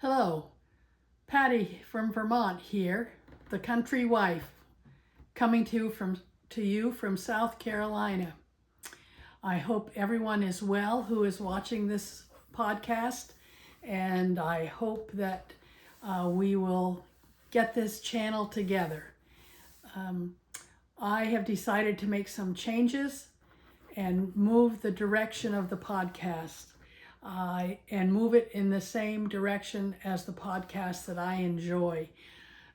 Hello, Patty from Vermont here, the country wife, coming to you from South Carolina. I hope everyone is well who is watching this podcast, and I hope that we will get this channel together. I have decided to make some changes and move the direction of the podcast. And move it in the same direction as the podcast that I enjoy.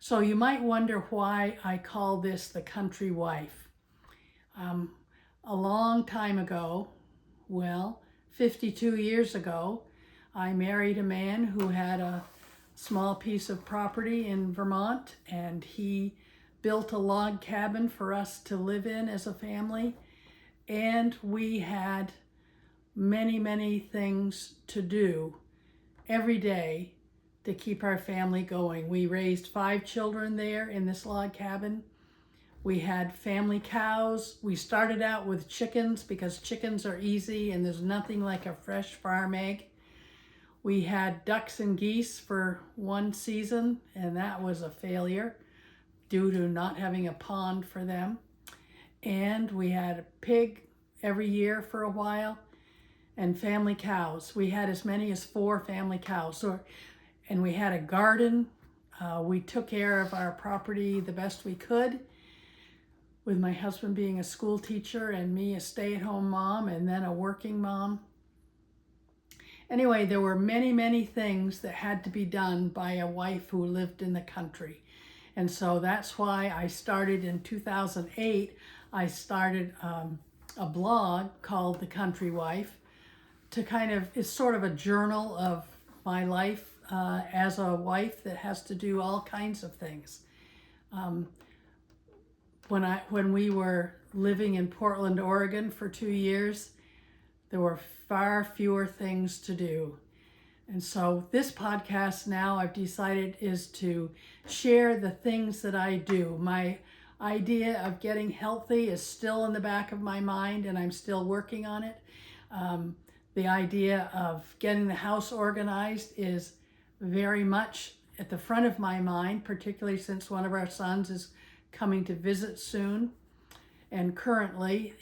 So you might wonder why I call this the country wife. A long time ago, 52 years ago, I married a man who had a small piece of property in Vermont, and he built a log cabin for us to live in as a family, and we had many things to do every day to keep our family going. We raised 5 children there in this log cabin. We had family cows. We started out with chickens because chickens are easy and there's nothing like a fresh farm egg. We had ducks and geese for one season, and that was a failure due to not having a pond for them. And we had a pig every year for a while. And family cows. We had as many as 4 family cows. And we had a garden. We took care of our property the best we could, with my husband being a school teacher and me a stay-at-home mom and then a working mom. Anyway, there were many things that had to be done by a wife who lived in the country. And so that's why I started in 2008. I started a blog called The Country Wife, it's sort of a journal of my life as a wife that has to do all kinds of things. When we were living in Portland, Oregon for 2 years, there were far fewer things to do. And so this podcast now I've decided is to share the things that I do. My idea of getting healthy is still in the back of my mind, and I'm still working on it. The idea of getting the house organized is very much at the front of my mind, particularly since one of our sons is coming to visit soon. And currently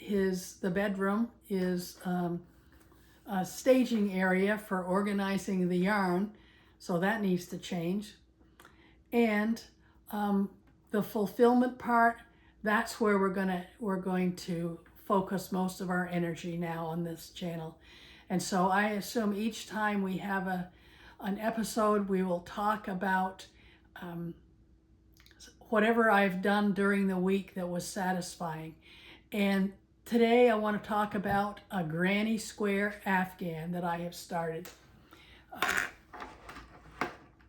the bedroom is a staging area for organizing the yarn, so that needs to change. And the fulfillment part, that's where we're going to focus most of our energy now on this channel. And so I assume each time we have an episode, we will talk about whatever I've done during the week that was satisfying. And today I want to talk about a granny square Afghan that I have started.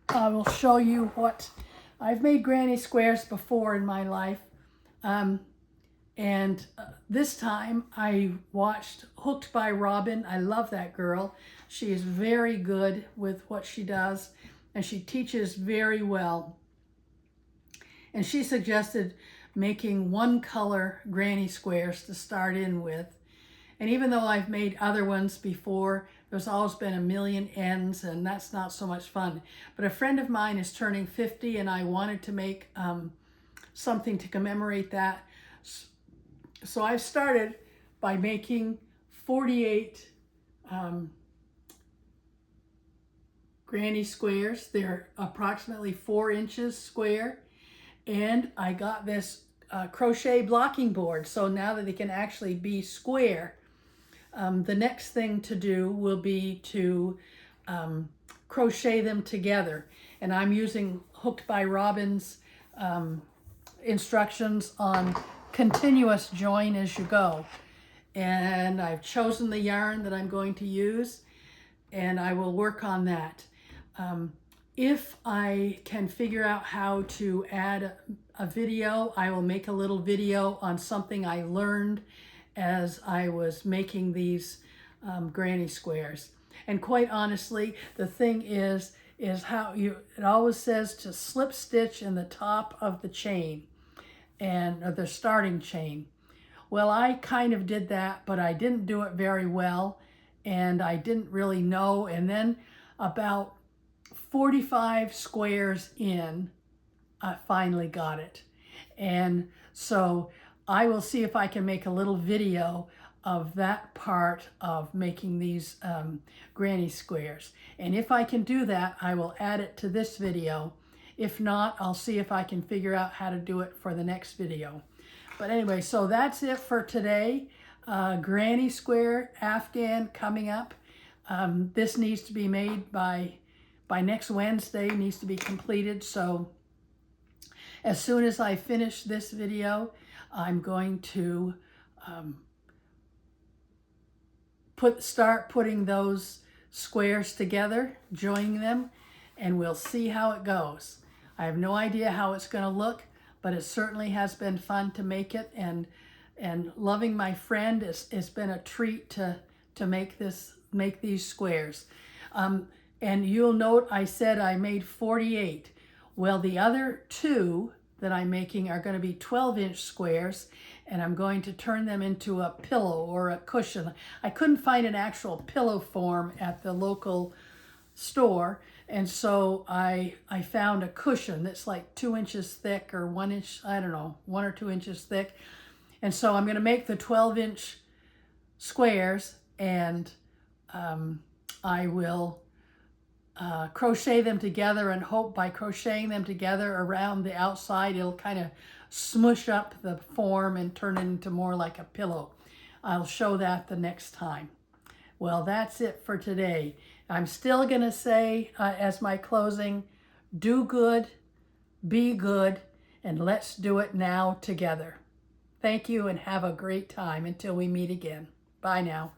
I will show you what I've made granny squares before in my life. And this time I watched Hooked by Robin. I love that girl. She is very good with what she does, and she teaches very well. And she suggested making one color granny squares to start in with. And even though I've made other ones before, there's always been a million ends, and that's not so much fun. But a friend of mine is turning 50, and I wanted to make something to commemorate that. So I've started by making 48 granny squares. They're approximately 4 inches square. And I got this crochet blocking board, so now that they can actually be square. The next thing to do will be to crochet them together. And I'm using Hooked by Robin's instructions on continuous join as you go. And I've chosen the yarn that I'm going to use, and I will work on that. If I can figure out how to add a video, I will make a little video on something I learned as I was making these granny squares. And quite honestly, the thing is how it always says to slip stitch in the top of the chain, or the starting chain. Well, I kind of did that, but I didn't do it very well, and I didn't really know. And then about 45 squares in, I finally got it. And so I will see if I can make a little video of that part of making these granny squares. And if I can do that, I will add it to this video. If not, I'll see if I can figure out how to do it for the next video. But anyway, so that's it for today. Granny square Afghan coming up. This needs to be made by next Wednesday, needs to be completed. So as soon as I finish this video, I'm going to start putting those squares together, joining them, and we'll see how it goes. I have no idea how it's going to look, but it certainly has been fun to make it, and loving my friend, it's been a treat to make these squares. And you'll note I said I made 48. Well, the other 2 that I'm making are going to be 12-inch squares, and I'm going to turn them into a pillow or a cushion. I couldn't find an actual pillow form at the local store, and so I found a cushion that's like 2 inches thick, or 1 inch, I don't know, 1 or 2 inches thick. And so I'm going to make the 12-inch squares, and I will crochet them together, and hope by crocheting them together around the outside, it'll kind of smush up the form and turn it into more like a pillow. I'll show that the next time. Well, that's it for today. I'm still going to say as my closing, do good, be good, and let's do it now together. Thank you and have a great time until we meet again. Bye now.